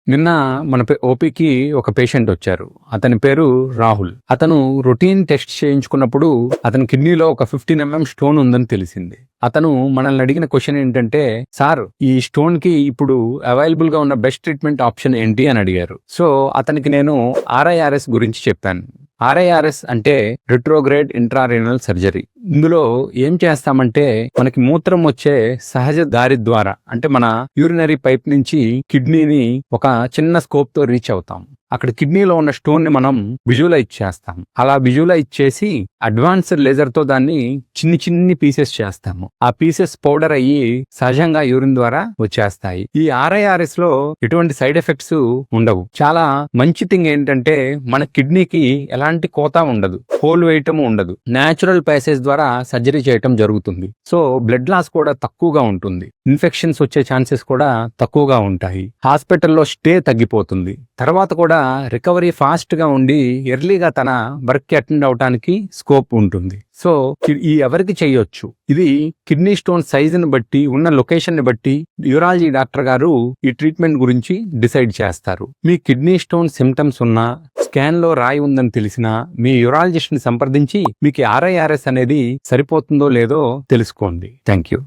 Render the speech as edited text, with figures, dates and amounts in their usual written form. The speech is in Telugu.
నిన్న మన ఓపీకి ఒక పేషెంట్ వచ్చారు. అతని పేరు రాహుల్. అతను రొటీన్ టెస్ట్ చేయించుకున్నప్పుడు అతని కిడ్నీలో ఒక 15 mm స్టోన్ ఉందని తెలిసింది. అతను మనల్ని అడిగిన క్వశ్చన్ ఏంటంటే, సార్ ఈ స్టోన్ కి ఇప్పుడు అవైలబుల్ గా ఉన్న బెస్ట్ ట్రీట్మెంట్ ఆప్షన్ ఏంటి అని అడిగారు. సో అతనికి నేను RIRS గురించి చెప్పాను. RIRS అంటే రిట్రోగ్రేడ్ ఇంట్రారీనల్ సర్జరీ. ఇందులో ఏం చేస్తామంటే, మనకి మూత్రం వచ్చే సహజ దారి ద్వారా అంటే మన యూరినరీ పైప్ నుంచి కిడ్నీని ఒక చిన్న స్కోప్ తో రీచ్ అవుతాం. అక్కడ కిడ్నీలో ఉన్న స్టోన్ ని మనం విజువలైజ్ చేస్తాం. అలా విజువలైజ్ చేసి అడ్వాన్స్డ్ లేజర్ తో దాన్ని చిన్ని పీసెస్ చేస్తాము. ఆ పీసెస్ పౌడర్ అయ్యి సహజంగా యూరిన్ ద్వారా వచ్చేస్తాయి. ఈ RIRS లో ఎటువంటి సైడ్ ఎఫెక్ట్స్ ఉండవు. చాలా మంచి థింగ్ ఏంటంటే, మన కిడ్నీకి ఎలాంటి కోత ఉండదు, హోల్ వేయటం ఉండదు. న్యాచురల్ ప్యాసేజ్ ద్వారా సర్జరీ చేయటం జరుగుతుంది. సో బ్లడ్ లాస్ కూడా తక్కువగా ఉంటుంది. ఇన్ఫెక్షన్స్ వచ్చే ఛాన్సెస్ కూడా తక్కువగా ఉంటాయి. హాస్పిటల్లో స్టే తగ్గిపోతుంది. తర్వాత కూడా రికవరీ ఫాస్ట్ గా ఉండి ఎర్లీగా తన వర్క్ కి అటెండ్ అవడానికి స్కోప్ ఉంటుంది. సో ఈ ఎవరికి చేయొచ్చు. ఇది కిడ్నీ స్టోన్ సైజుని బట్టి, ఉన్న లొకేషన్ ని బట్టి యూరాలజీ డాక్టర్ గారు ఈ ట్రీట్మెంట్ గురించి డిసైడ్ చేస్తారు. మీ కిడ్నీ స్టోన్ సిమ్టమ్స్ ఉన్నా, స్కాన్ లో రాయి ఉందని తెలిసినా మీ యూరాలజిస్ట్ ని సంప్రదించి మీకు RIRS అనేది సరిపోతుందో లేదో తెలుసుకోండి. Thank you.